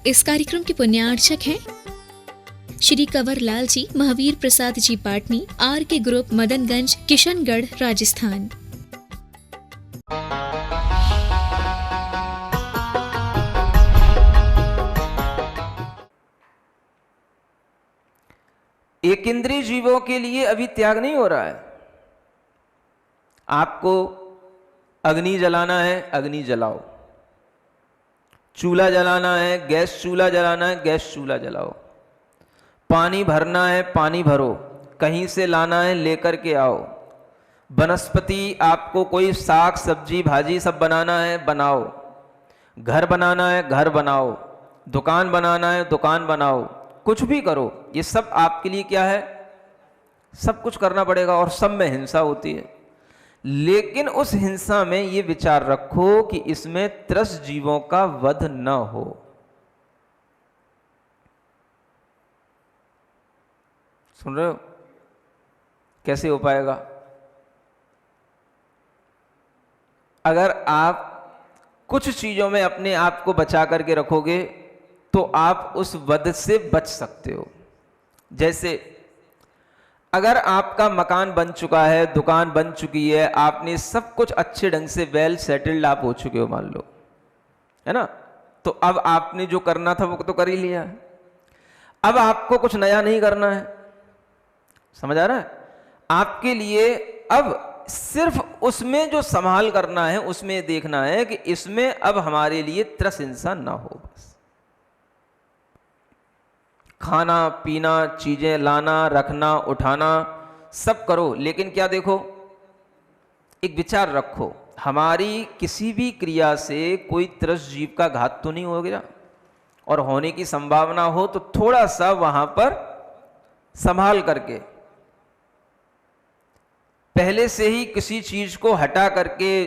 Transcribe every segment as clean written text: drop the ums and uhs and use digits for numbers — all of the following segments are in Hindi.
इस कार्यक्रम के पुण्यार्चक हैं श्री कंवर लाल जी, महावीर प्रसाद जी पाटनी, आर के ग्रुप, मदनगंज, किशनगढ़, राजस्थान। एक इंद्रिय जीवों के लिए अभी त्याग नहीं हो रहा है। आपको अग्नि जलाना है, अग्नि जलाओ। चूल्हा जलाना है, गैस चूल्हा जलाना है, गैस चूल्हा जलाओ। पानी भरना है, पानी भरो। कहीं से लाना है, लेकर के आओ। वनस्पति, आपको कोई साग सब्जी भाजी सब बनाना है, बनाओ। घर बनाना है, घर बनाओ। दुकान बनाना है, दुकान बनाओ। कुछ भी करो, ये सब आपके लिए क्या है? सब कुछ करना पड़ेगा, और सब में हिंसा होती है। लेकिन उस हिंसा में ये विचार रखो कि इसमें त्रस जीवों का वध न हो। सुन रहे हो? कैसे हो पाएगा? अगर आप कुछ चीजों में अपने आप को बचा करके रखोगे तो आप उस वध से बच सकते हो। जैसे अगर आपका मकान बन चुका है, दुकान बन चुकी है, आपने सब कुछ अच्छे ढंग से वेल सेटल्ड आप हो चुके हो, मान लो, है ना, तो अब आपने जो करना था वो तो कर ही लिया है। अब आपको कुछ नया नहीं करना है। समझ आ रहा है? आपके लिए अब सिर्फ उसमें जो संभाल करना है, उसमें देखना है कि इसमें अब हमारे लिए त्रस हिंसा ना हो। बस खाना पीना, चीजें लाना रखना उठाना सब करो, लेकिन क्या देखो, एक विचार रखो, हमारी किसी भी क्रिया से कोई त्रस जीव का घात तो नहीं हो गया, और होने की संभावना हो तो थोड़ा सा वहां पर संभाल करके, पहले से ही किसी चीज को हटा करके,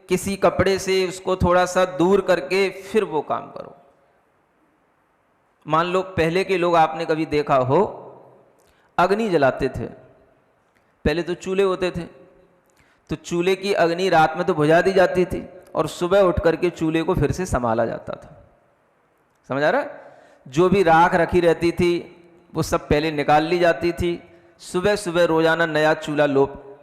किसी कपड़े से उसको थोड़ा सा दूर करके फिर वो काम करो। मान लो पहले के लोग, आपने कभी देखा हो, अग्नि जलाते थे। पहले तो चूल्हे होते थे, तो चूल्हे की अग्नि रात में तो बुझा दी जाती थी, और सुबह उठ करके चूल्हे को फिर से संभाला जाता था। समझ आ रहा है? जो भी राख रखी रहती थी वो सब पहले निकाल ली जाती थी। सुबह सुबह रोजाना नया चूल्हा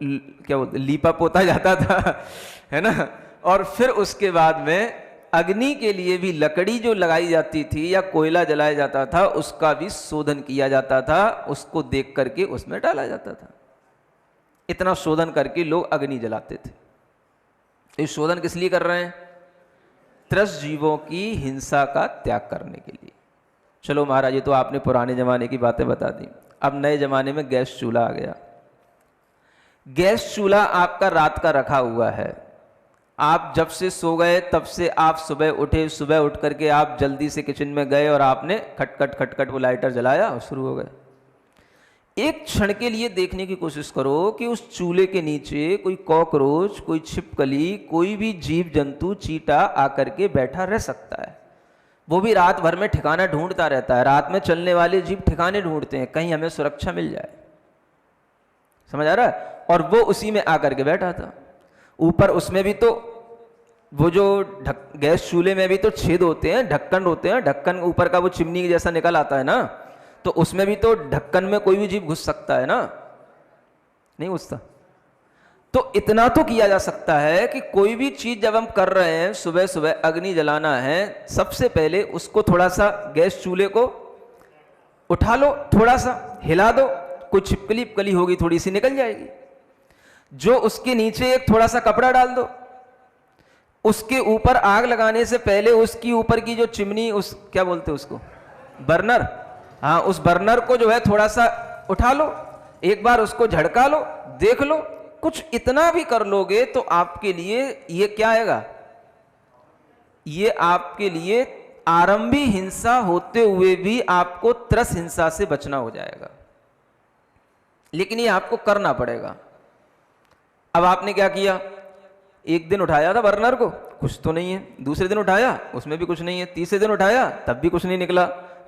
क्या बोलते, लीपा पोता जाता था, है ना। और फिर उसके बाद में अग्नि के लिए भी लकड़ी जो लगाई जाती थी या कोयला जलाया जाता था, उसका भी शोधन किया जाता था, उसको देख करके उसमें डाला जाता था। इतना शोधन करके लोग अग्नि जलाते थे। ये शोधन किस लिए कर रहे हैं? त्रस जीवों की हिंसा का त्याग करने के लिए। चलो महाराज, ये तो आपने पुराने जमाने की बातें बता दी। अब नए जमाने में गैस चूल्हा आ गया। गैस चूल्हा आपका रात का रखा हुआ है। आप जब से सो गए तब से आप सुबह उठे, सुबह उठ करके आप जल्दी से किचन में गए और आपने खटखट खटखट वो लाइटर जलाया और शुरू हो गए। एक क्षण के लिए देखने की कोशिश करो कि उस चूल्हे के नीचे कोई कॉकरोच, कोई छिपकली, कोई भी जीव जंतु, चीटा आकर के बैठा रह सकता है। वो भी रात भर में ठिकाना ढूंढता रहता है। रात में चलने वाले जीव ठिकाने ढूंढते हैं, कहीं हमें सुरक्षा मिल जाए। समझ आ रहा है? और वो उसी में आकर के बैठा था। ऊपर उसमें भी तो वो जो गैस चूल्हे में भी तो छेद होते हैं, ढक्कन होते हैं, ढक्कन ऊपर का वो चिमनी जैसा निकल आता है ना, तो उसमें भी तो ढक्कन में कोई भी जीव घुस सकता है ना, नहीं घुसता? तो इतना तो किया जा सकता है कि कोई भी चीज जब हम कर रहे हैं, सुबह सुबह अग्नि जलाना है, सबसे पहले उसको थोड़ा सा गैस चूल्हे को उठा लो, थोड़ा सा हिला दो, कोई छिपकली पकली होगी थोड़ी सी निकल जाएगी। जो उसके नीचे एक थोड़ा सा कपड़ा डाल दो, उसके ऊपर आग लगाने से पहले उसकी ऊपर की जो चिमनी, उस क्या बोलते हैं उसको, बर्नर, हाँ, उस बर्नर को जो है थोड़ा सा उठा लो, एक बार उसको झड़का लो, देख लो। कुछ इतना भी कर लोगे तो आपके लिए ये क्या आएगा? ये आपके लिए आरंभी हिंसा होते हुए भी आपको त्रस हिंसा से बचना हो जाएगा। लेकिन ये आपको करना पड़ेगा। अब आपने क्या किया? एक दिन उठाया था बर्नर को, कुछ तो नहीं है। दूसरे दिन उठाया, उसमें भी कुछ नहीं है। तीसरे दिन उठाया, तब भी कुछ नहीं निकला।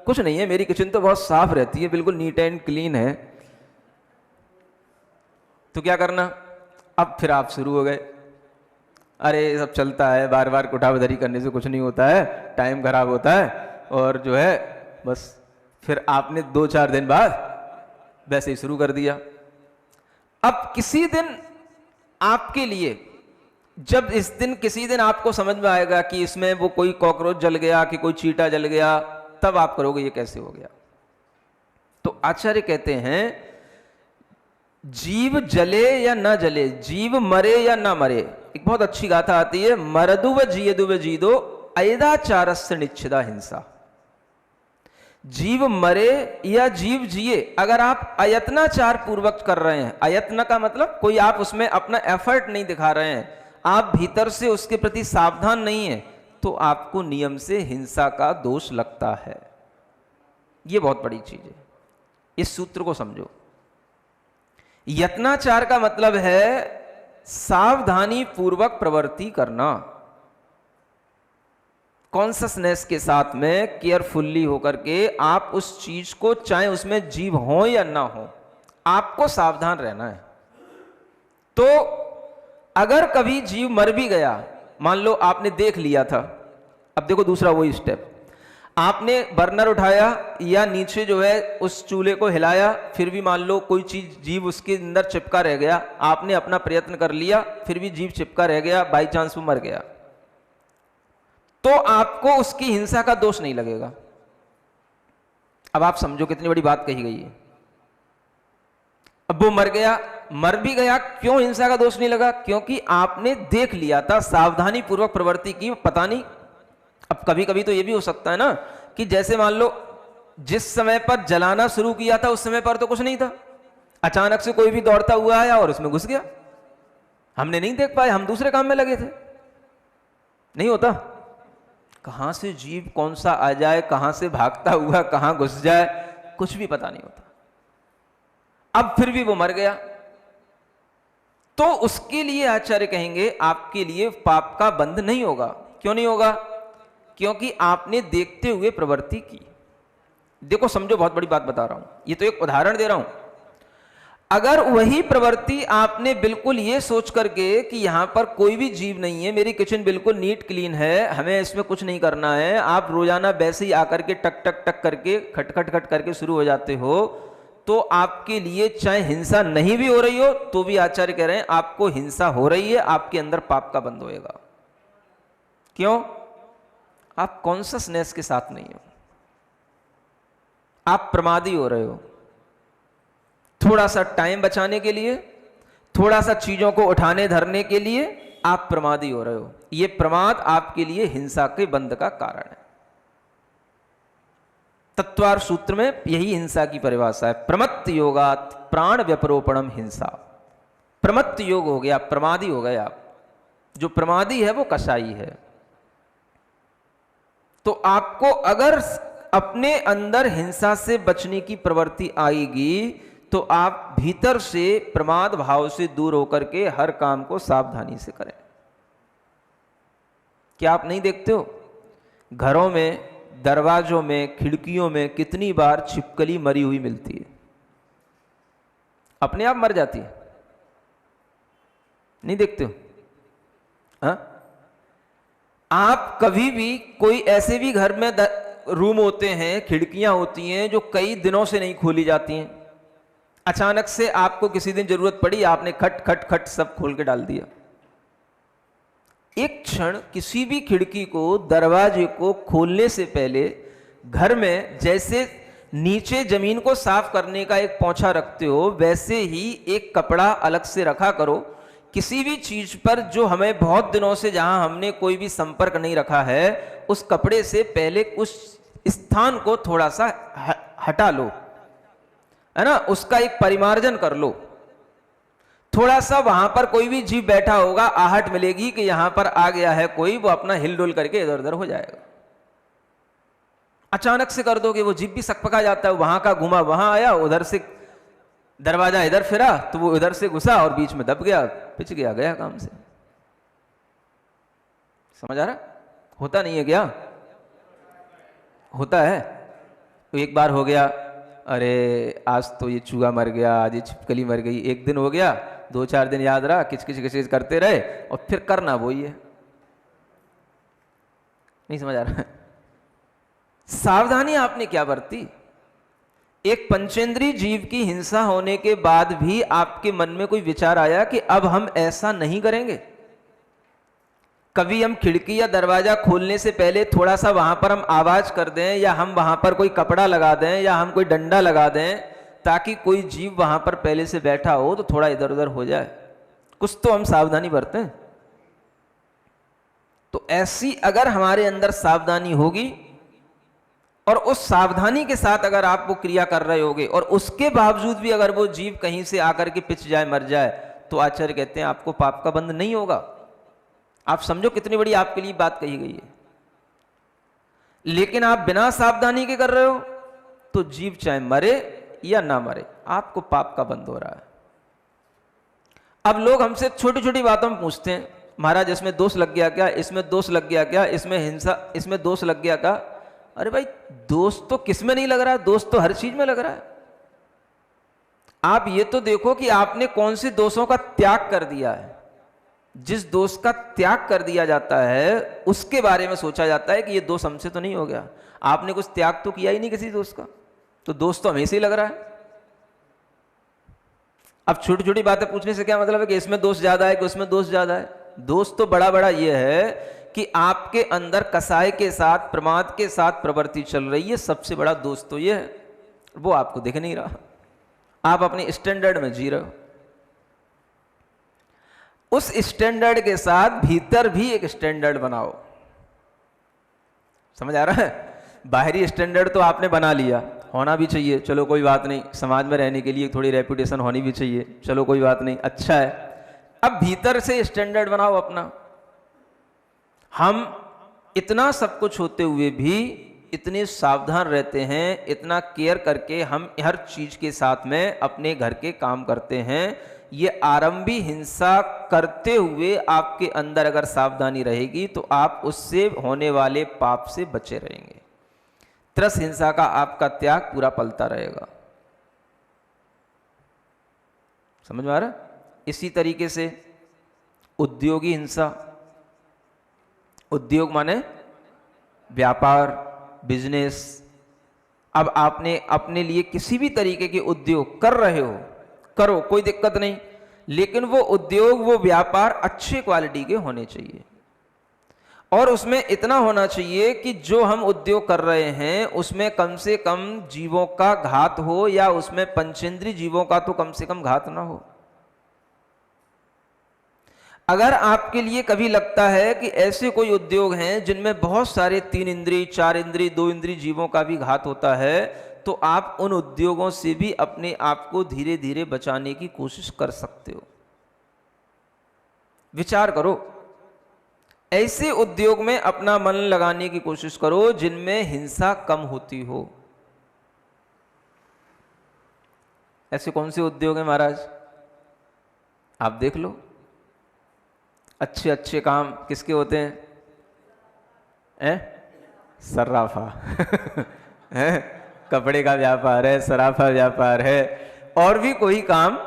कुछ नहीं है, मेरी किचन तो बहुत साफ रहती है, बिल्कुल नीट एंड क्लीन है। तो क्या करना? अब फिर आप शुरू हो गए, अरे सब चलता है, बार बार कुठावधरी करने से कुछ नहीं होता है, टाइम खराब होता है, और जो है बस फिर आपने 2-4 दिन बाद वैसे ही शुरू कर दिया। अब किसी दिन आपके लिए, जब इस दिन किसी दिन आपको समझ में आएगा कि इसमें वो कोई कॉकरोच जल गया कि कोई चींटा जल गया, तब आप करोगे ये कैसे हो गया। तो आचार्य कहते हैं जीव जले या ना जले, जीव मरे या ना मरे, एक बहुत अच्छी गाथा आती है, मरदुव जियदुव जीदो अयदाचारस्य निच्छिदा हिंसा। जीव मरे या जीव जिए, अगर आप अयत्नाचार पूर्वक कर रहे हैं, अयत्न का मतलब कोई आप उसमें अपना एफर्ट नहीं दिखा रहे हैं, आप भीतर से उसके प्रति सावधान नहीं है, तो आपको नियम से हिंसा का दोष लगता है। यह बहुत बड़ी चीज है, इस सूत्र को समझो। यत्नाचार का मतलब है सावधानी पूर्वक प्रवृत्ति करना, कॉन्शसनेस के साथ में, केयरफुल्ली होकर के आप उस चीज को, चाहे उसमें जीव हो या ना हो, आपको सावधान रहना है। तो अगर कभी जीव मर भी गया, मान लो आपने देख लिया था, अब देखो दूसरा वही स्टेप, आपने बर्नर उठाया या नीचे जो है उस चूल्हे को हिलाया, फिर भी मान लो कोई चीज जीव उसके अंदर चिपका रह गया, आपने अपना प्रयत्न कर लिया, फिर भी जीव चिपका रह गया, बाई चांस वो मर गया, तो आपको उसकी हिंसा का दोष नहीं लगेगा। अब आप समझो कितनी बड़ी बात कही गई है। अब वो मर गया, मर भी गया, क्यों हिंसा का दोष नहीं लगा? क्योंकि आपने देख लिया था, सावधानी पूर्वक प्रवृत्ति की। पता नहीं, अब कभी कभी तो ये भी हो सकता है ना कि जैसे मान लो जिस समय पर जलाना शुरू किया था उस समय पर तो कुछ नहीं था, अचानक से कोई भी दौड़ता हुआ आया और उसमें घुस गया, हमने नहीं देख पाए, हम दूसरे काम में लगे थे। नहीं होता? कहां से जीव कौन सा आ जाए, कहां से भागता हुआ कहां घुस जाए, कुछ भी पता नहीं होता। अब फिर भी वो मर गया, तो उसके लिए आचार्य कहेंगे आपके लिए पाप का बंध नहीं होगा। क्यों नहीं होगा? क्योंकि आपने देखते हुए प्रवृत्ति की। देखो समझो, बहुत बड़ी बात बता रहा हूं, ये तो एक उदाहरण दे रहा हूं। अगर वही प्रवृत्ति आपने बिल्कुल ये सोच करके कि यहां पर कोई भी जीव नहीं है, मेरी किचन बिल्कुल नीट क्लीन है, हमें इसमें कुछ नहीं करना है, आप रोजाना वैसे ही आकर के टक टक टक करके खटखट खट करके शुरू हो जाते हो, तो आपके लिए चाहे हिंसा नहीं भी हो रही हो तो भी आचार्य कह रहे हैं आपको हिंसा हो रही है, आपके अंदर पाप का बंध होएगा। क्यों? आप कॉन्शसनेस के साथ नहीं हो, आप प्रमादी हो रहे हो। थोड़ा सा टाइम बचाने के लिए, थोड़ा सा चीजों को उठाने धरने के लिए आप प्रमादी हो रहे हो। यह प्रमाद आपके लिए हिंसा के बंध का कारण है। तत्वार सूत्र में यही हिंसा की परिभाषा है, प्रमत्त योगात् प्राण व्यपरोपणम हिंसा। प्रमत्त योग हो गया, प्रमादी हो गए आप। जो प्रमादी है वो कसाई है। तो आपको अगर अपने अंदर हिंसा से बचने की प्रवृत्ति आएगी तो आप भीतर से प्रमाद भाव से दूर होकर के हर काम को सावधानी से करें। क्या आप नहीं देखते हो घरों में, दरवाजों में, खिड़कियों में कितनी बार छिपकली मरी हुई मिलती है? अपने आप मर जाती है, नहीं देखते हो? हाँ? आप कभी भी कोई ऐसे भी घर में रूम होते हैं, खिड़कियां होती हैं जो कई दिनों से नहीं खोली जाती हैं, अचानक से आपको किसी दिन जरूरत पड़ी, आपने खट खट खट सब खोल के डाल दिया। एक क्षण किसी भी खिड़की को, दरवाजे को खोलने से पहले घर में जैसे नीचे जमीन को साफ करने का एक पोंछा रखते हो, वैसे ही एक कपड़ा अलग से रखा करो। किसी भी चीज पर जो हमें बहुत दिनों से, जहां हमने कोई भी संपर्क नहीं रखा है, उस कपड़े से पहले उस स्थान को थोड़ा सा हटा लो, है ना, उसका एक परिमार्जन कर लो। थोड़ा सा वहां पर कोई भी जीव बैठा होगा, आहट मिलेगी कि यहां पर आ गया है कोई, वो अपना हिलडुल करके इधर उधर हो जाएगा। अचानक से कर दोगे, वो जीव भी सकपका जाता है, वहां का घुमा वहां आया, उधर से दरवाजा इधर फिरा तो वो इधर से घुसा और बीच में दब गया, पिच गया, गया काम से। समझ आ रहा? होता नहीं है क्या? होता है। तो एक बार हो गया, अरे आज तो ये चूहा मर गया, आज ये छिपकली मर गई, एक दिन हो गया, 2-4 दिन याद रहा, किचकिच किचकिच करते रहे और फिर करना वही है। नहीं समझ आ रहा? सावधानी आपने क्या बरती? एक पंचेंद्रीय जीव की हिंसा होने के बाद भी आपके मन में कोई विचार आया कि अब हम ऐसा नहीं करेंगे? कभी हम खिड़की या दरवाजा खोलने से पहले थोड़ा सा वहां पर हम आवाज कर दें, या हम वहां पर कोई कपड़ा लगा दें, या हम कोई डंडा लगा दें, ताकि कोई जीव वहां पर पहले से बैठा हो तो थोड़ा इधर उधर हो जाए? कुछ तो हम सावधानी बरतें। तो ऐसी अगर हमारे अंदर सावधानी होगी और उस सावधानी के साथ अगर आप वो क्रिया कर रहे होगे और उसके बावजूद भी अगर वो जीव कहीं से आकर के पिच जाए, मर जाए, तो आचार्य कहते हैं आपको पाप का बंध नहीं होगा। आप समझो कितनी बड़ी आपके लिए बात कही गई है। लेकिन आप बिना सावधानी के कर रहे हो तो जीव चाहे मरे या ना मरे, आपको पाप का बंध हो रहा है। अब लोग हमसे छोटी छोटी बातों में पूछते हैं, महाराज इसमें दोष लग गया क्या, इसमें दोष लग गया क्या, इसमें हिंसा, इसमें दोष लग गया क्या? अरे भाई, दोष तो किस में नहीं लग रहा है? दोष तो हर चीज में लग रहा है। आप ये तो देखो कि आपने कौन से दोषों का त्याग कर दिया है। जिस दोष का त्याग कर दिया जाता है उसके बारे में सोचा जाता है कि ये दोष हमसे तो नहीं हो गया। आपने कुछ त्याग तो किया ही नहीं किसी दोष का, तो दोष तो हमें से ही लग रहा है। अब छोटी छोटी बातें पूछने से क्या मतलब है कि इसमें दोष ज्यादा है कि उसमें दोष ज्यादा है? दोष तो बड़ा बड़ा ये है कि आपके अंदर कसाय के साथ, प्रमाद के साथ प्रवृत्ति चल रही है। सबसे बड़ा दोष तो ये है, वो आपको दिख नहीं रहा। आप अपने स्टैंडर्ड में जी रहे हो। उस स्टैंडर्ड के साथ भीतर भी एक स्टैंडर्ड बनाओ। समझ आ रहा है? बाहरी स्टैंडर्ड तो आपने बना लिया, होना भी चाहिए, चलो कोई बात नहीं, समाज में रहने के लिए थोड़ी रेपुटेशन होनी भी चाहिए, चलो कोई बात नहीं, अच्छा है। अब भीतर से स्टैंडर्ड बनाओ अपना। हम इतना सब कुछ होते हुए भी इतने सावधान रहते हैं, इतना केयर करके हम हर चीज के साथ में अपने घर के काम करते हैं। ये आरंभी हिंसा करते हुए आपके अंदर अगर सावधानी रहेगी तो आप उससे होने वाले पाप से बचे रहेंगे। त्रस हिंसा का आपका त्याग पूरा पलता रहेगा। समझ में आ रहा? इसी तरीके से उद्योगी हिंसा, उद्योग माने व्यापार, बिजनेस। अब आपने अपने लिए किसी भी तरीके के उद्योग कर रहे हो, करो, कोई दिक्कत नहीं, लेकिन वो उद्योग, वो व्यापार अच्छे क्वालिटी के होने चाहिए। और उसमें इतना होना चाहिए कि जो हम उद्योग कर रहे हैं उसमें कम से कम जीवों का घात हो, या उसमें पंचेंद्रीय जीवों का तो कम से कम घात ना हो। अगर आपके लिए कभी लगता है कि ऐसे कोई उद्योग हैं जिनमें बहुत सारे 3 इंद्रिय, 4 इंद्रिय, 2 इंद्रिय जीवों का भी घात होता है, तो आप उन उद्योगों से भी अपने आप को धीरे धीरे बचाने की कोशिश कर सकते हो। विचार करो, ऐसे उद्योग में अपना मन लगाने की कोशिश करो जिनमें हिंसा कम होती हो। ऐसे कौन से उद्योग हैं महाराज? आप देख लो। अच्छे अच्छे काम किसके होते हैं? सर्राफा है, कपड़े का व्यापार है, सराफा व्यापार है, और भी कोई काम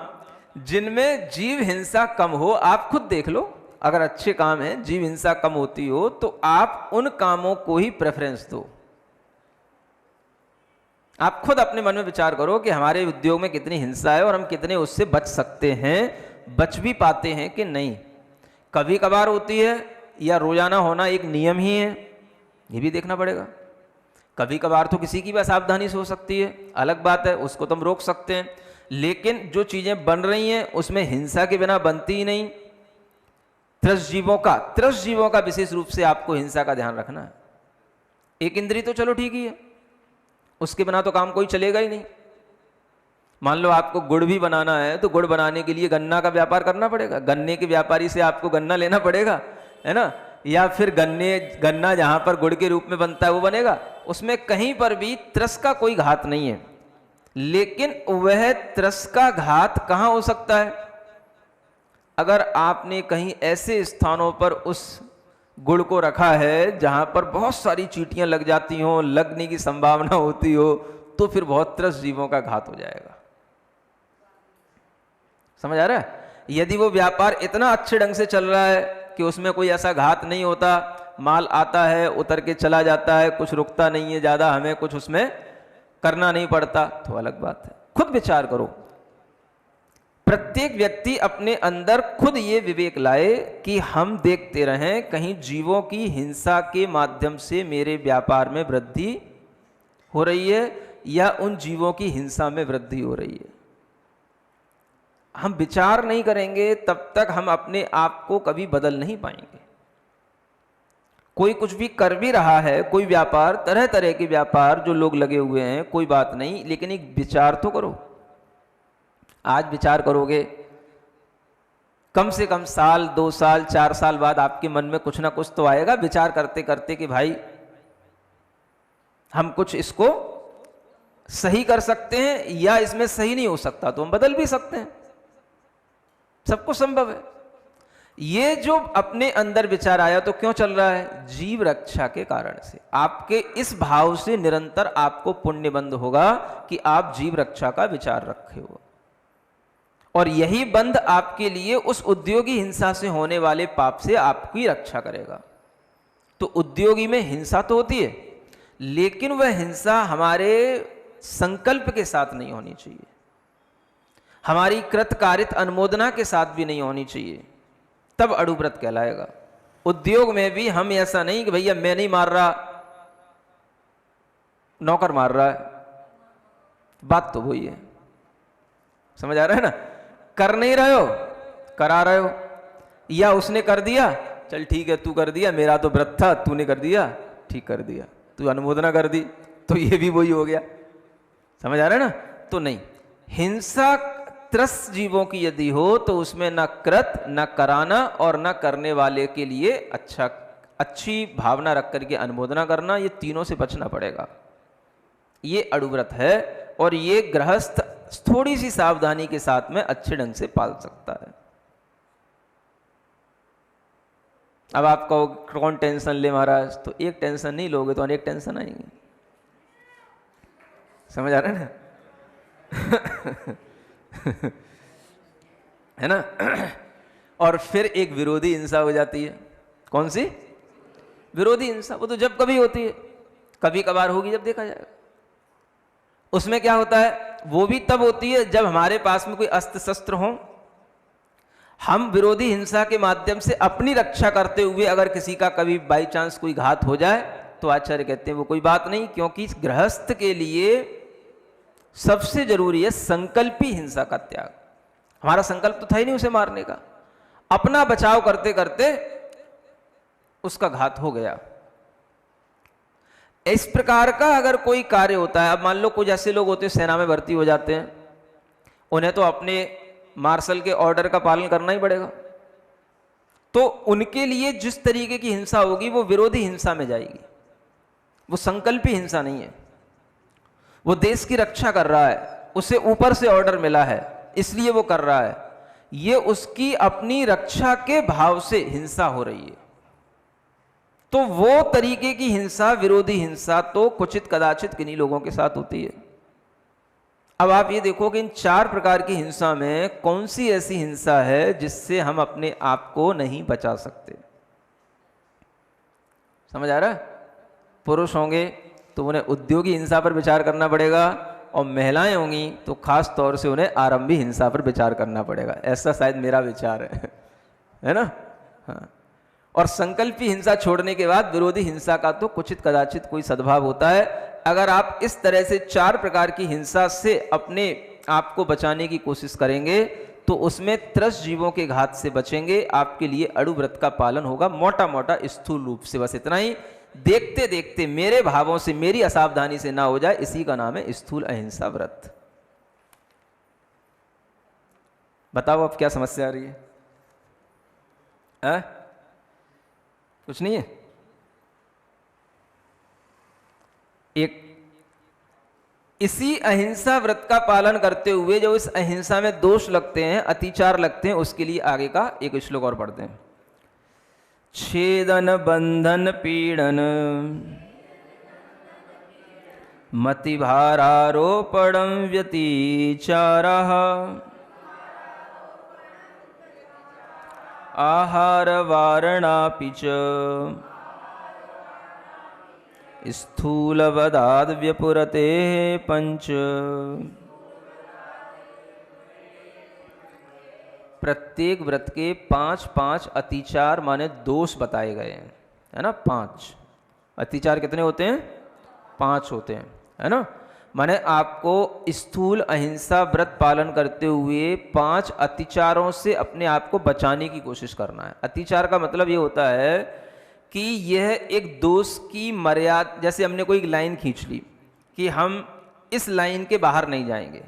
जिनमें जीव हिंसा कम हो। आप खुद देख लो, अगर अच्छे काम हैं, जीव हिंसा कम होती हो, तो आप उन कामों को ही प्रेफरेंस दो। आप खुद अपने मन में विचार करो कि हमारे उद्योग में कितनी हिंसा है और हम कितने उससे बच सकते हैं, बच भी पाते हैं कि नहीं। कभी कभार होती है या रोजाना होना एक नियम ही है, ये भी देखना पड़ेगा। कभी कभार तो किसी की भी असावधानी से हो सकती है, अलग बात है, उसको तुम रोक सकते हैं। लेकिन जो चीजें बन रही हैं उसमें हिंसा के बिना बनती ही नहीं। त्रस जीवों का विशेष रूप से आपको हिंसा का ध्यान रखना है। एक इंद्रिय तो चलो ठीक ही है, उसके बिना तो काम कोई चलेगा ही नहीं। मान लो आपको गुड़ भी बनाना है, तो गुड़ बनाने के लिए गन्ना का व्यापार करना पड़ेगा, गन्ने के व्यापारी से आपको गन्ना लेना पड़ेगा, है ना? या फिर गन्ना जहां पर गुड़ के रूप में बनता है वो बनेगा। उसमें कहीं पर भी त्रस का कोई घात नहीं है। लेकिन वह त्रस का घात कहां हो सकता है? अगर आपने कहीं ऐसे स्थानों पर उस गुड़ को रखा है जहां पर बहुत सारी चींटियां लग जाती हों, लगने की संभावना होती हो, तो फिर बहुत त्रस जीवों का घात हो जाएगा। समझ आ रहा है? यदि वो व्यापार इतना अच्छे ढंग से चल रहा है कि उसमें कोई ऐसा घात नहीं होता, माल आता है उतर के चला जाता है, कुछ रुकता नहीं है ज़्यादा, हमें कुछ उसमें करना नहीं पड़ता, तो अलग बात है। खुद विचार करो, प्रत्येक व्यक्ति अपने अंदर खुद ये विवेक लाए कि हम देखते रहें कहीं जीवों की हिंसा के माध्यम से मेरे व्यापार में वृद्धि हो रही है या उन जीवों की हिंसा में वृद्धि हो रही है। हम विचार नहीं करेंगे तब तक हम अपने आप को कभी बदल नहीं पाएंगे। कोई कुछ भी कर भी रहा है, कोई व्यापार, तरह तरह के व्यापार जो लोग लगे हुए हैं, कोई बात नहीं, लेकिन एक विचार तो करो। आज विचार करोगे, कम से कम साल, 2 साल, 4 साल बाद आपके मन में कुछ ना कुछ तो आएगा विचार करते करते कि भाई हम कुछ इसको सही कर सकते हैं या इसमें सही नहीं हो सकता तो हम बदल भी सकते हैं, सबको संभव है। ये जो अपने अंदर विचार आया तो क्यों चल रहा है? जीव रक्षा के कारण से। आपके इस भाव से निरंतर आपको पुण्यबंध होगा कि आप जीव रक्षा का विचार रखे हो, और यही बंध आपके लिए उस उद्योगी हिंसा से होने वाले पाप से आपकी रक्षा करेगा। तो उद्योगी में हिंसा तो होती है, लेकिन वह हिंसा हमारे संकल्प के साथ नहीं होनी चाहिए, हमारी कृतकारित अनुमोदना के साथ भी नहीं होनी चाहिए, तब अड़ुव्रत कहलाएगा। उद्योग में भी हम ऐसा नहीं कि भैया मैं नहीं मार रहा, नौकर मार रहा है, बात तो वही है, समझ आ रहा है ना? कर नहीं रहे हो, करा रहे हो, या उसने कर दिया, चल ठीक है तू कर दिया, मेरा तो व्रत था, तूने कर दिया, ठीक कर दिया, तू अनुमोदना कर दी, तो ये भी वही हो गया, समझ आ रहा है ना? तो नहीं, हिंसा त्रस्त जीवों की यदि हो तो उसमें न कृत, न कराना और न करने वाले के लिए अच्छी भावना रख करके अनुमोदना करना, ये तीनों से बचना पड़ेगा। ये अड़ुव्रत है, और ये गृहस्थ थोड़ी सी सावधानी के साथ में अच्छे ढंग से पाल सकता है। अब आप कहो कौन टेंशन ले महाराज, तो एक टेंशन नहीं लोगे तो अनेक टेंशन आएंगे, समझ आ रहा है ना? है ना? और फिर एक विरोधी हिंसा हो जाती है। कौन सी विरोधी हिंसा? वो तो जब कभी होती है, कभी कभार होगी जब देखा जाएगा। उसमें क्या होता है? वो भी तब होती है जब हमारे पास में कोई अस्त्र शस्त्र हो, हम विरोधी हिंसा के माध्यम से अपनी रक्षा करते हुए अगर किसी का कभी बाई चांस कोई घात हो जाए तो आचार्य कहते हैं वो कोई बात नहीं, क्योंकि गृहस्थ के लिए सबसे जरूरी है संकल्पी हिंसा का त्याग। हमारा संकल्प तो था ही नहीं उसे मारने का, अपना बचाव करते करते उसका घात हो गया। इस प्रकार का अगर कोई कार्य होता है, अब मान लो कुछ ऐसे लोग होते हैं सेना में भर्ती हो जाते हैं, उन्हें तो अपने मार्शल के ऑर्डर का पालन करना ही पड़ेगा, तो उनके लिए जिस तरीके की हिंसा होगी वो विरोधी हिंसा में जाएगी, वो संकल्पी हिंसा नहीं है। वो देश की रक्षा कर रहा है, उसे ऊपर से ऑर्डर मिला है इसलिए वो कर रहा है, ये उसकी अपनी रक्षा के भाव से हिंसा हो रही है। तो वो तरीके की हिंसा, विरोधी हिंसा, तो कुचित कदाचित किन्हीं लोगों के साथ होती है। अब आप ये देखो कि इन 4 प्रकार की हिंसा में कौन सी ऐसी हिंसा है जिससे हम अपने आप को नहीं बचा सकते। समझ आ रहा है? पुरुष होंगे तो उन्हें उद्योगी हिंसा पर विचार करना पड़ेगा, और महिलाएं होंगी तो खास तौर से उन्हें आरंभी हिंसा पर विचार करना पड़ेगा। ऐसा शायद मेरा विचार है ना? हाँ। और संकल्पी हिंसा छोड़ने के बाद विरोधी हिंसा का तो कुचित कदाचित कोई सद्भाव होता है। अगर आप इस तरह से 4 प्रकार की हिंसा से अपने आप को बचाने की कोशिश करेंगे तो उसमें त्रस्त जीवों के घात से बचेंगे, आपके लिए अड़ुव्रत का पालन होगा, मोटा मोटा स्थूल रूप से। बस इतना ही, देखते देखते मेरे भावों से, मेरी असावधानी से ना हो जाए, इसी का नाम है स्थूल अहिंसा व्रत। बताओ अब क्या समस्या आ रही है? कुछ नहीं है? एक इसी अहिंसा व्रत का पालन करते हुए जो इस अहिंसा में दोष लगते हैं, अतिचार लगते हैं, उसके लिए आगे का एक श्लोक और पढ़ते हैं। छेदन बंधन पीड़न मतिभारारोपणं व्यतिचारः आहार वारणापि च स्थूलवदाद व्यपुरते पंच। प्रत्येक व्रत के 5-5 अतिचार माने दोष बताए गए हैं, है ना। 5 अतिचार कितने होते हैं? 5 होते हैं, है ना। माने आपको स्थूल अहिंसा व्रत पालन करते हुए 5 अतिचारों से अपने आप को बचाने की कोशिश करना है। अतिचार का मतलब ये होता है कि यह एक दोष की मर्यादा, जैसे हमने कोई एक लाइन खींच ली कि हम इस लाइन के बाहर नहीं जाएंगे,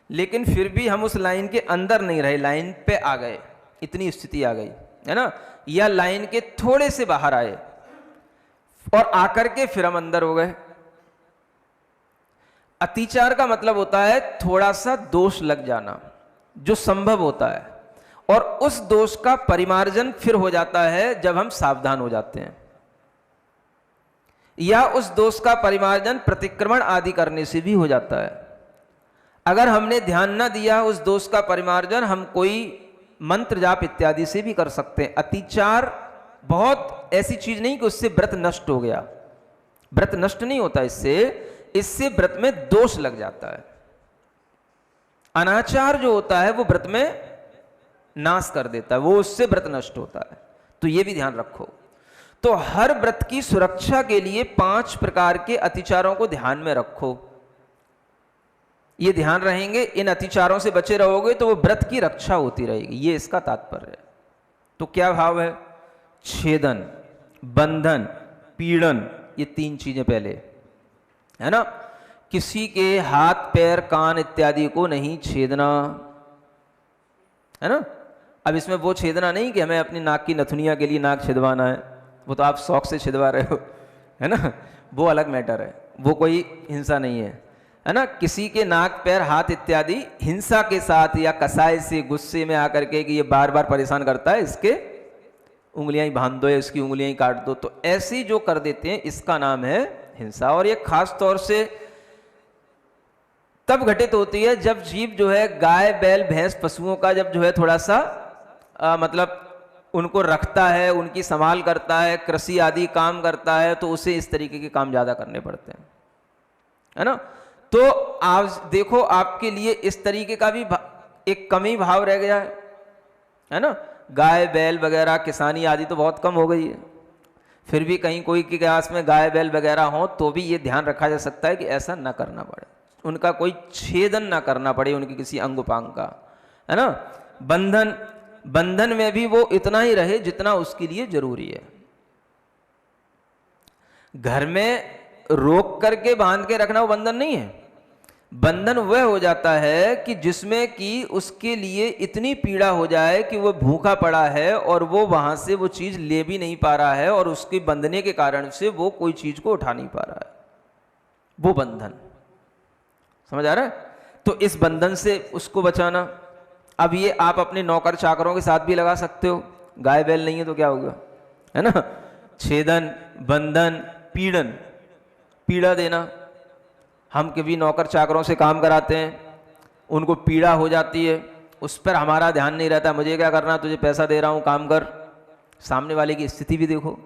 लेकिन फिर भी हम उस लाइन के अंदर नहीं रहे, लाइन पे आ गए, इतनी स्थिति आ गई, है ना। या लाइन के थोड़े से बाहर आए और आकर के फिर हम अंदर हो गए। अतिचार का मतलब होता है थोड़ा सा दोष लग जाना जो संभव होता है, और उस दोष का परिमार्जन फिर हो जाता है जब हम सावधान हो जाते हैं, या उस दोष का परिमार्जन प्रतिक्रमण आदि करने से भी हो जाता है। अगर हमने ध्यान न दिया उस दोष का परिमार्जन हम कोई मंत्र जाप इत्यादि से भी कर सकते हैं। अतिचार बहुत ऐसी चीज नहीं कि उससे व्रत नष्ट हो गया, व्रत नष्ट नहीं होता इससे व्रत में दोष लग जाता है। अनाचार जो होता है वो व्रत में नाश कर देता है, वो उससे व्रत नष्ट होता है। तो ये भी ध्यान रखो। तो हर व्रत की सुरक्षा के लिए 5 प्रकार के अतिचारों को ध्यान में रखो। ये ध्यान रहेंगे, इन अतिचारों से बचे रहोगे तो वो व्रत की रक्षा होती रहेगी, ये इसका तात्पर्य है। तो क्या भाव है? छेदन, बंधन, पीड़न, ये 3 चीजें पहले, है ना। किसी के हाथ पैर कान इत्यादि को नहीं छेदना, है ना। अब इसमें वो छेदना नहीं कि हमें अपनी नाक की नथुनिया के लिए नाक छिदवाना है, वो तो आप शौक से छिदवा रहे हो, है ना, वो अलग मैटर है, वो कोई हिंसा नहीं है ना। किसी के नाक पैर हाथ इत्यादि हिंसा के साथ या कसाई से गुस्से में आकर के कि ये बार बार परेशान करता है, इसके उंगलियां ही बांध दो या इसकी उंगलियां ही काट दो, तो ऐसी जो कर देते हैं इसका नाम है हिंसा। और ये खास तौर से तब घटित होती है जब जीव जो है गाय बैल भैंस पशुओं का जब जो है थोड़ा सा मतलब उनको रखता है, उनकी संभाल करता है, कृषि आदि काम करता है, तो उसे इस तरीके के काम ज्यादा करने पड़ते हैं, है ना। तो आप देखो आपके लिए इस तरीके का भी एक कमी भाव रह गया है ना। गाय बैल वगैरह किसानी आदि तो बहुत कम हो गई है, फिर भी कहीं कोई के आस में गाय बैल वगैरह हो तो भी ये ध्यान रखा जा सकता है कि ऐसा ना करना पड़े, उनका कोई छेदन ना करना पड़े, उनकी किसी अंग उपांग का, है ना। बंधन, बंधन में भी वो इतना ही रहे जितना उसके लिए जरूरी है। घर में रोक करके बांध के रखना वो बंधन नहीं है। बंधन वह हो जाता है कि जिसमें कि उसके लिए इतनी पीड़ा हो जाए कि वो भूखा पड़ा है और वो वहां से वो चीज ले भी नहीं पा रहा है और उसके बंधने के कारण से वो कोई चीज को उठा नहीं पा रहा है, वो बंधन। समझ आ रहा है? तो इस बंधन से उसको बचाना। अब ये आप अपने नौकर चाकरों के साथ भी लगा सकते हो, गाय बैल नहीं है तो क्या होगा, है ना। छेदन, बंधन, पीड़न, पीड़ा देना। हम कभी नौकर चाकरों से काम कराते हैं, उनको पीड़ा हो जाती है, उस पर हमारा ध्यान नहीं रहता, मुझे क्या करना, तुझे पैसा दे रहा हूँ काम कर। सामने वाले की स्थिति भी देखो,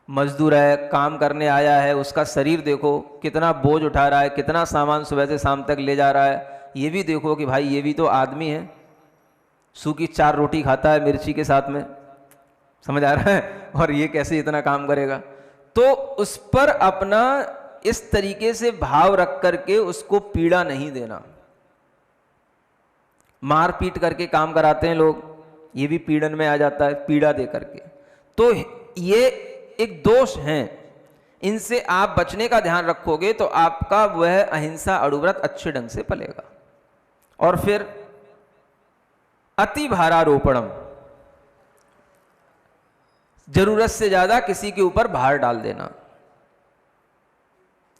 मजदूर है, काम करने आया है, उसका शरीर देखो कितना बोझ उठा रहा है, कितना सामान सुबह से शाम तक ले जा रहा है। ये भी देखो कि भाई ये भी तो आदमी है, सूखी 4 रोटी खाता है मिर्ची के साथ में, समझ आ रहा है, और ये कैसे इतना काम करेगा। तो उस पर अपना इस तरीके से भाव रख करके उसको पीड़ा नहीं देना। मार पीट करके काम कराते हैं लोग, ये भी पीड़न में आ जाता है, पीड़ा दे करके। तो ये एक दोष हैं, इनसे आप बचने का ध्यान रखोगे तो आपका वह अहिंसा अणुव्रत अच्छे ढंग से पलेगा। और फिर अति भारारोपणम, जरूरत से ज्यादा किसी के ऊपर भार डाल देना।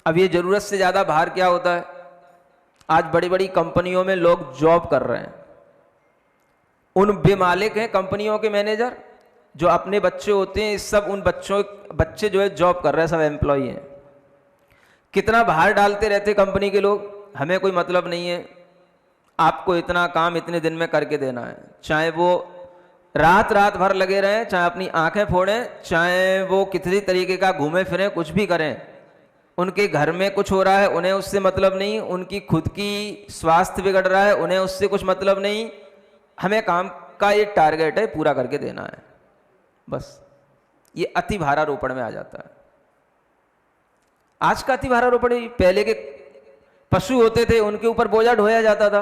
अब ये जरूरत से ज्यादा भार क्या होता है? आज बड़ी बड़ी कंपनियों में लोग जॉब कर रहे हैं, उन बेमालिक हैं कंपनियों के मैनेजर, जो अपने बच्चे होते हैं, इस सब उन बच्चे जो है जॉब कर रहे हैं, सब एम्प्लॉई हैं। कितना भार डालते रहते कंपनी के लोग, हमें कोई मतलब नहीं है, आपको इतना काम इतने दिन में करके देना है। चाहे वो रात रात भर लगे रहें, चाहे अपनी आंखें फोड़ें, चाहे वो किसी तरीके का घूमे फिरें, कुछ भी करें, उनके घर में कुछ हो रहा है उन्हें उससे मतलब नहीं, उनकी खुद की स्वास्थ्य बिगड़ रहा है उन्हें उससे कुछ मतलब नहीं, हमें काम का ये टारगेट है, पूरा करके देना है बस। ये अति भारारोपण में आ जाता है। आज का अति भारारोपण, पहले के पशु होते थे उनके ऊपर बोझा ढोया जाता था,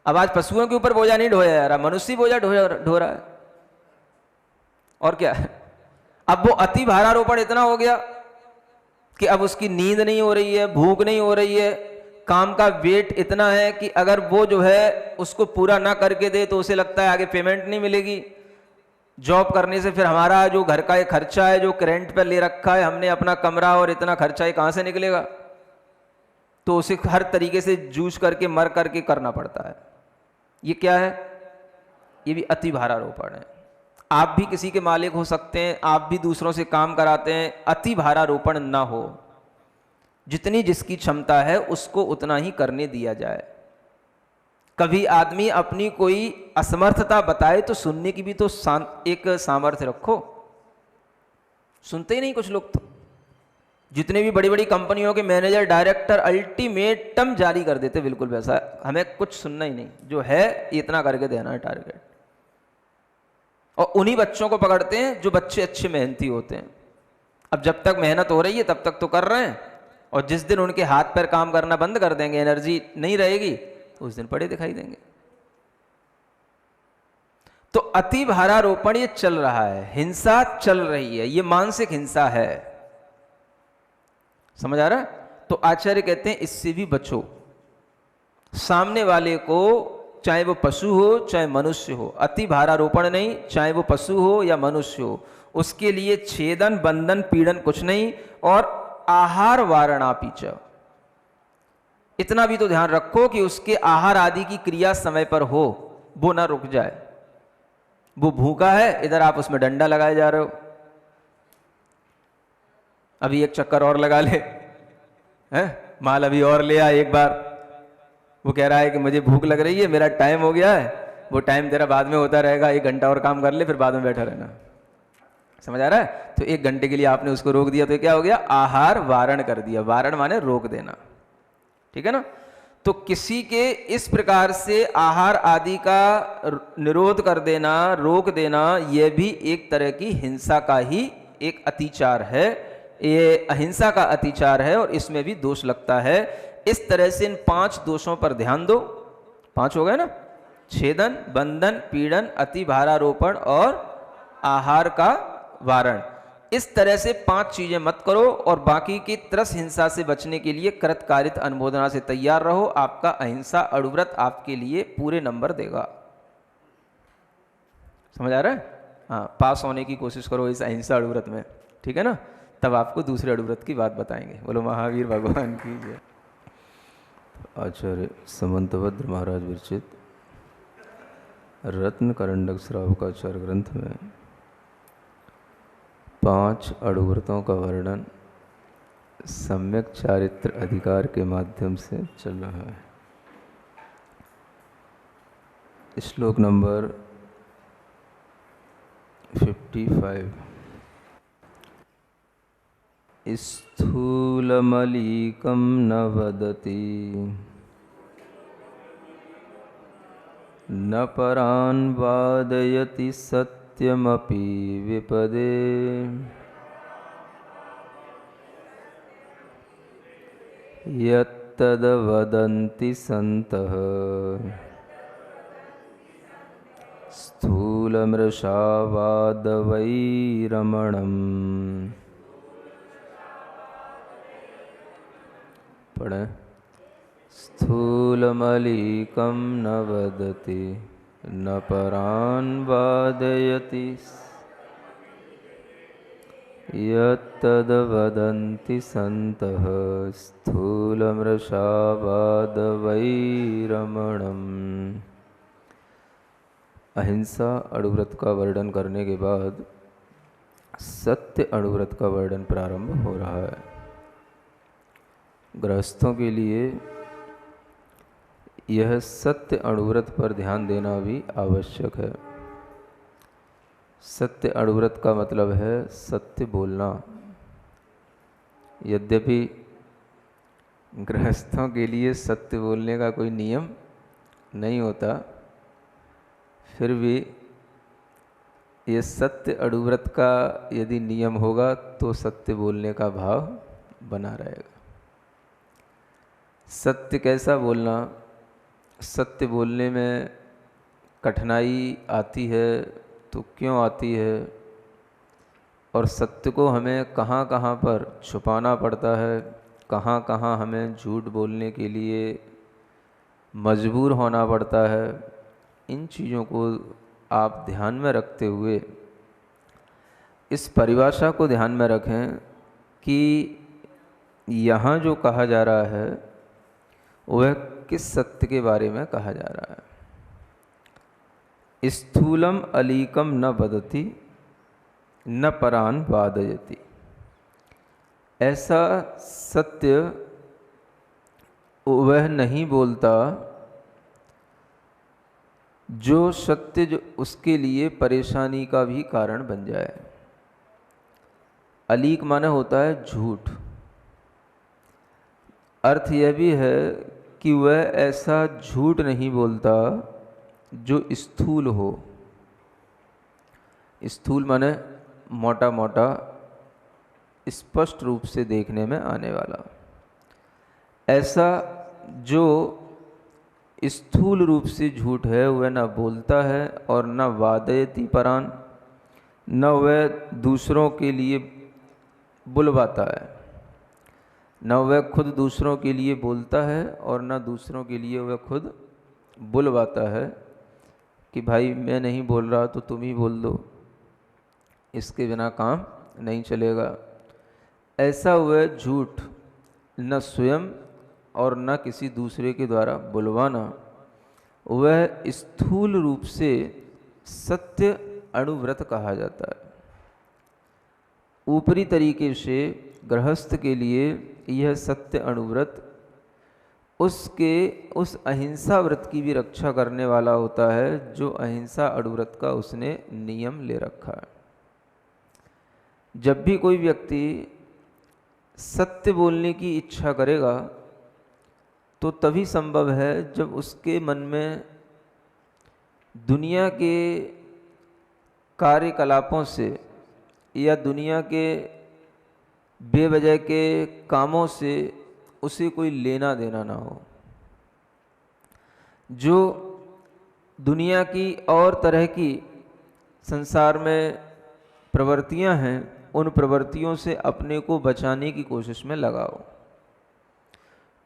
अब आज पशुओं के ऊपर बोझा नहीं ढोया जा रहा, मनुष्य बोझा ढो रहा है। और क्या है, अब वो अति भारारोपण इतना हो गया कि अब उसकी नींद नहीं हो रही है, भूख नहीं हो रही है, काम का वेट इतना है कि अगर वो जो है उसको पूरा ना करके दे तो उसे लगता है आगे पेमेंट नहीं मिलेगी। जॉब करने से फिर हमारा जो घर का एक खर्चा है जो रेंट पर ले रखा है हमने अपना कमरा, और इतना खर्चा है कहाँ से निकलेगा, तो उसे हर तरीके से जूझ करके मर करके करना पड़ता है। ये क्या है, ये भी अति भारारोपण है। आप भी किसी के मालिक हो सकते हैं, आप भी दूसरों से काम कराते हैं, अति भारारोपण ना हो, जितनी जिसकी क्षमता है उसको उतना ही करने दिया जाए। कभी आदमी अपनी कोई असमर्थता बताए तो सुनने की भी तो एक सामर्थ्य रखो, सुनते ही नहीं कुछ लोग। तो जितने भी बड़ी बड़ी कंपनियों के मैनेजर डायरेक्टर अल्टीमेटम जारी कर देते, बिल्कुल वैसा, हमें कुछ सुनना ही नहीं, जो है इतना करके देना है टारगेट। और उन्हीं बच्चों को पकड़ते हैं जो बच्चे अच्छे मेहनती होते हैं। अब जब तक मेहनत हो रही है तब तक तो कर रहे हैं, और जिस दिन उनके हाथ पैर काम करना बंद कर देंगे, एनर्जी नहीं रहेगी, तो उस दिन पड़े दिखाई देंगे। तो अति भारारोपण ये चल रहा है, हिंसा चल रही है, ये मानसिक हिंसा है। समझ आ रहा है? तो आचार्य कहते हैं इससे भी बचो। सामने वाले को, चाहे वो पशु हो चाहे मनुष्य हो, अति भारारोपण नहीं, चाहे वो पशु हो या मनुष्य हो, उसके लिए छेदन बंधन पीड़न कुछ नहीं, और आहार वारणापि च, इतना भी तो ध्यान रखो कि उसके आहार आदि की क्रिया समय पर हो, वो ना रुक जाए। वो भूखा है, इधर आप उसमें डंडा लगाए जा रहे हो, अभी एक चक्कर और लगा ले, हैं माल अभी और ले आ एक बार, वो कह रहा है कि मुझे भूख लग रही है, मेरा टाइम हो गया है, वो टाइम तेरा बाद में होता रहेगा, 1 घंटा और काम कर ले, फिर बाद में बैठा रहना। समझ आ रहा है? तो 1 घंटे के लिए आपने उसको रोक दिया, तो क्या हो गया, आहार वारण कर दिया। वारण माने रोक देना, ठीक है ना। तो किसी के इस प्रकार से आहार आदि का निरोध कर देना, रोक देना, यह भी एक तरह की हिंसा का ही एक अतिचार है, ये अहिंसा का अतिचार है, और इसमें भी दोष लगता है। इस तरह से इन 5 दोषों पर ध्यान दो। 5 हो गए ना, छेदन बंधन पीड़न अति भारारोपण और आहार का वारण। इस तरह से 5 चीजें मत करो, और बाकी की त्रस हिंसा से बचने के लिए कृतकारित अनुमोदना से तैयार रहो। आपका अहिंसा अणुव्रत आपके लिए पूरे नंबर देगा। समझ आ रहा है? हाँ, पास होने की कोशिश करो इस अहिंसा अणुव्रत में, ठीक है ना, तब आपको दूसरे अणुव्रत की बात बताएंगे। बोलो महावीर भगवान की जय। आचार्य समंतभद्र महाराज विरचित रत्न करंडक श्रावकाचार ग्रंथ में 5 अणुव्रतों का वर्णन सम्यक चारित्र अधिकार के माध्यम से चल रहा है। श्लोक नंबर 55। स्थूलमलीकं न वदति न परान् वादयति सत्यमपि विपदे यत्तद्वदन्ति सन्तः स्थूलमृषावादवैरमणम्। पढ़ें। स्थूलमलीकं न वदति न परान् वादयति यत्तद्वदन्ति सन्तः स्थूलमृषावादवैरमणम्। अहिंसा अणुव्रत का वर्णन करने के बाद सत्य अणुव्रत का वर्णन प्रारंभ हो रहा है। गृहस्थों के लिए यह सत्य अणुव्रत पर ध्यान देना भी आवश्यक है। सत्य अणुव्रत का मतलब है सत्य बोलना, यद्यपि गृहस्थों के लिए सत्य बोलने का कोई नियम नहीं होता, फिर भी ये सत्य अणुव्रत का यदि नियम होगा तो सत्य बोलने का भाव बना रहेगा। सत्य कैसा बोलना, सत्य बोलने में कठिनाई आती है तो क्यों आती है, और सत्य को हमें कहाँ कहाँ पर छुपाना पड़ता है, कहाँ कहाँ हमें झूठ बोलने के लिए मजबूर होना पड़ता है, इन चीज़ों को आप ध्यान में रखते हुए इस परिभाषा को ध्यान में रखें कि यहाँ जो कहा जा रहा है वह किस सत्य के बारे में कहा जा रहा है। स्थूलम अलीकम न वदति न परान वादयति, ऐसा सत्य वह नहीं बोलता जो सत्य जो उसके लिए परेशानी का भी कारण बन जाए। अलीक माने होता है झूठ। अर्थ यह भी है कि वह ऐसा झूठ नहीं बोलता जो स्थूल हो। स्थूल माने मोटा मोटा, स्पष्ट रूप से देखने में आने वाला। ऐसा जो स्थूल रूप से झूठ है वह न बोलता है और न वादयति परान, न वह दूसरों के लिए बुलवाता है, न वह खुद दूसरों के लिए बोलता है और न दूसरों के लिए वह खुद बुलवाता है कि भाई मैं नहीं बोल रहा तो तुम ही बोल दो, इसके बिना काम नहीं चलेगा। ऐसा वह झूठ न स्वयं और न किसी दूसरे के द्वारा बुलवाना, वह स्थूल रूप से सत्य अणुव्रत कहा जाता है। ऊपरी तरीके से गृहस्थ के लिए यह सत्य अणुव्रत उसके उस अहिंसा व्रत की भी रक्षा करने वाला होता है जो अहिंसा अणुव्रत का उसने नियम ले रखा है। जब भी कोई व्यक्ति सत्य बोलने की इच्छा करेगा तो तभी संभव है जब उसके मन में दुनिया के कार्यकलापों से या दुनिया के बेवजह के कामों से उसे कोई लेना देना ना हो। जो दुनिया की और तरह की संसार में प्रवृत्तियां हैं, उन प्रवृत्तियों से अपने को बचाने की कोशिश में लगाओ,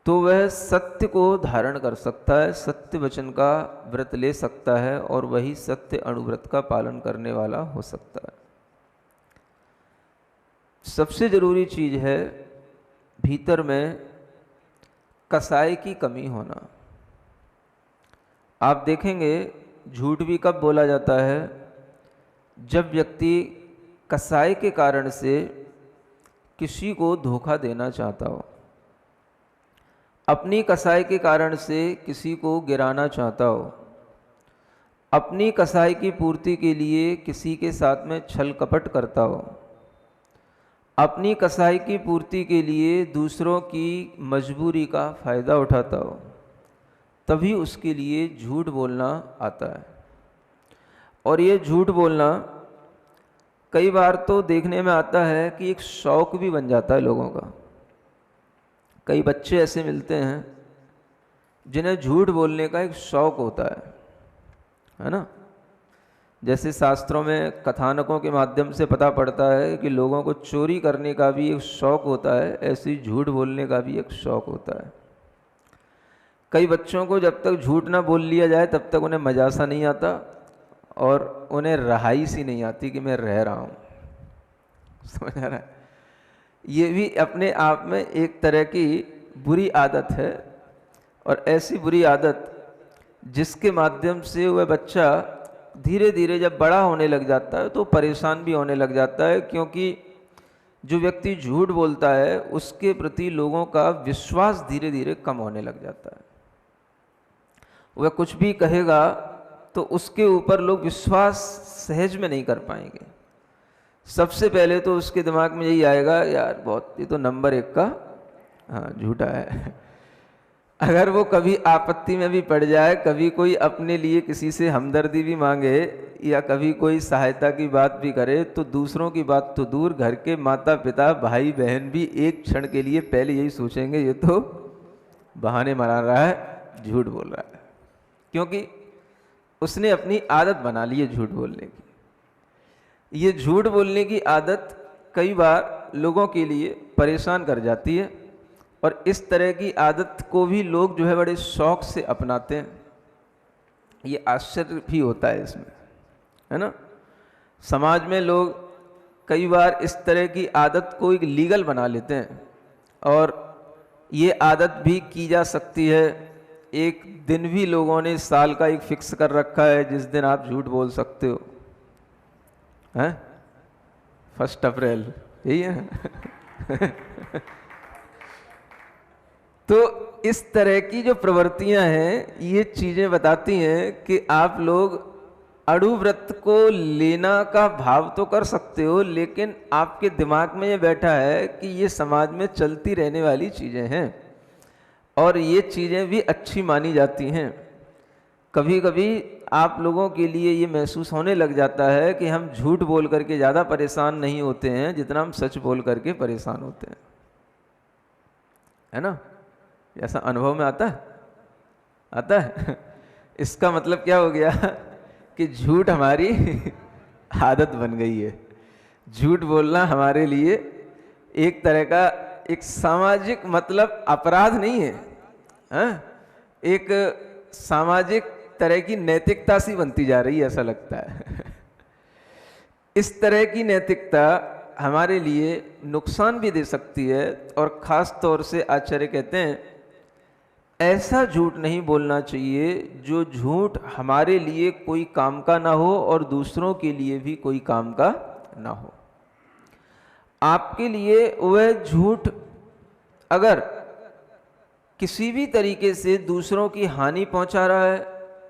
तो वह सत्य को धारण कर सकता है, सत्य वचन का व्रत ले सकता है और वही सत्य अणुव्रत का पालन करने वाला हो सकता है। सबसे जरूरी चीज है भीतर में कसाई की कमी होना। आप देखेंगे झूठ भी कब बोला जाता है, जब व्यक्ति कसाई के कारण से किसी को धोखा देना चाहता हो, अपनी कसाई के कारण से किसी को गिराना चाहता हो, अपनी कसाई की पूर्ति के लिए किसी के साथ में छल कपट करता हो, अपनी कसाई की पूर्ति के लिए दूसरों की मजबूरी का फायदा उठाता हो, तभी उसके लिए झूठ बोलना आता है। और ये झूठ बोलना कई बार तो देखने में आता है कि एक शौक भी बन जाता है लोगों का। कई बच्चे ऐसे मिलते हैं जिन्हें झूठ बोलने का एक शौक होता है ना। जैसे शास्त्रों में कथानकों के माध्यम से पता पड़ता है कि लोगों को चोरी करने का भी एक शौक होता है, ऐसे ही झूठ बोलने का भी एक शौक होता है। कई बच्चों को जब तक झूठ ना बोल लिया जाए तब तक उन्हें मजा सा नहीं आता और उन्हें रहाई सी नहीं आती कि मैं रह रहा हूँ। समझ आ रहा है? ये भी अपने आप में एक तरह की बुरी आदत है, और ऐसी बुरी आदत जिसके माध्यम से वह बच्चा धीरे धीरे जब बड़ा होने लग जाता है तो परेशान भी होने लग जाता है, क्योंकि जो व्यक्ति झूठ बोलता है उसके प्रति लोगों का विश्वास धीरे धीरे कम होने लग जाता है। वह कुछ भी कहेगा तो उसके ऊपर लोग विश्वास सहज में नहीं कर पाएंगे। सबसे पहले तो उसके दिमाग में यही आएगा, यार बहुत, ये तो नंबर 1 का हाँ झूठा है। अगर वो कभी आपत्ति में भी पड़ जाए, कभी कोई अपने लिए किसी से हमदर्दी भी मांगे या कभी कोई सहायता की बात भी करे, तो दूसरों की बात तो दूर, घर के माता पिता भाई बहन भी एक क्षण के लिए पहले यही सोचेंगे, ये तो बहाने मार रहा है, झूठ बोल रहा है, क्योंकि उसने अपनी आदत बना ली है झूठ बोलने की। ये झूठ बोलने की आदत कई बार लोगों के लिए परेशान कर जाती है, और इस तरह की आदत को भी लोग जो है बड़े शौक से अपनाते हैं। ये आश्चर्य भी होता है इसमें, है ना। समाज में लोग कई बार इस तरह की आदत को एक लीगल बना लेते हैं, और ये आदत भी की जा सकती है। एक दिन भी लोगों ने साल का एक फिक्स कर रखा है जिस दिन आप झूठ बोल सकते हो, हैं 1 अप्रैल, यही है। तो इस तरह की जो प्रवृत्तियां हैं, ये चीजें बताती हैं कि आप लोग अड़ु व्रत को लेना का भाव तो कर सकते हो, लेकिन आपके दिमाग में ये बैठा है कि ये समाज में चलती रहने वाली चीजें हैं, और ये चीजें भी अच्छी मानी जाती हैं। कभी कभी आप लोगों के लिए ये महसूस होने लग जाता है कि हम झूठ बोल करके ज़्यादा परेशान नहीं होते हैं जितना हम सच बोल करके परेशान होते हैं, है ना। ऐसा अनुभव में आता है। इसका मतलब क्या हो गया कि झूठ हमारी आदत बन गई है। झूठ बोलना हमारे लिए एक तरह का एक सामाजिक मतलब अपराध नहीं है, हाँ? एक सामाजिक तरह की नैतिकता सी बनती जा रही है, ऐसा लगता है। इस तरह की नैतिकता हमारे लिए नुकसान भी दे सकती है, और ख़ास तौर से आचार्य कहते हैं ऐसा झूठ नहीं बोलना चाहिए जो झूठ हमारे लिए कोई काम का ना हो और दूसरों के लिए भी कोई काम का ना हो। आपके लिए वह झूठ अगर किसी भी तरीके से दूसरों की हानि पहुंचा रहा है,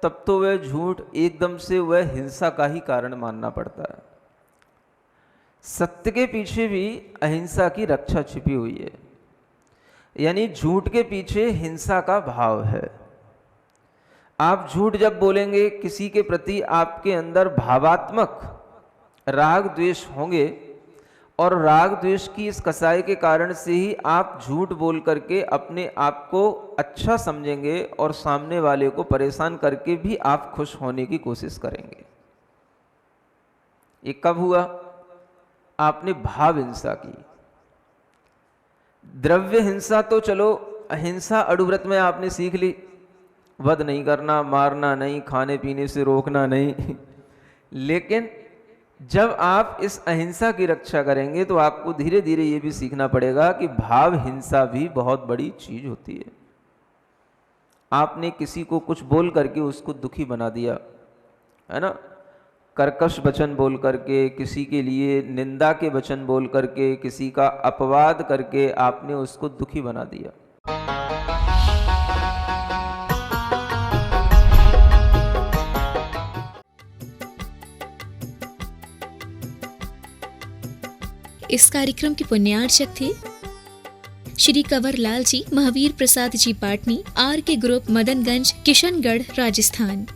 तब तो वह झूठ एकदम से वह हिंसा का ही कारण मानना पड़ता है। सत्य के पीछे भी अहिंसा की रक्षा छिपी हुई है, यानी झूठ के पीछे हिंसा का भाव है। आप झूठ जब बोलेंगे, किसी के प्रति आपके अंदर भावात्मक राग द्वेष होंगे, और राग द्वेष की इस कसाई के कारण से ही आप झूठ बोल करके अपने आप को अच्छा समझेंगे, और सामने वाले को परेशान करके भी आप खुश होने की कोशिश करेंगे। ये कब हुआ? आपने भाव हिंसा की। द्रव्य हिंसा तो चलो, अहिंसा अड़ुव्रत में आपने सीख ली, वध नहीं करना, मारना नहीं, खाने पीने से रोकना नहीं। लेकिन जब आप इस अहिंसा की रक्षा करेंगे तो आपको धीरे धीरे ये भी सीखना पड़ेगा कि भाव हिंसा भी बहुत बड़ी चीज होती है। आपने किसी को कुछ बोल करके उसको दुखी बना दिया, है ना। कर्कश वचन बोल करके, किसी के लिए निंदा के वचन बोल करके, किसी का अपवाद करके आपने उसको दुखी बना दिया। इस कार्यक्रम के पुण्यार्चक थे श्री कंवर लाल जी, महावीर प्रसाद जी पाटनी, आर के ग्रुप, मदनगंज, किशनगढ़, राजस्थान।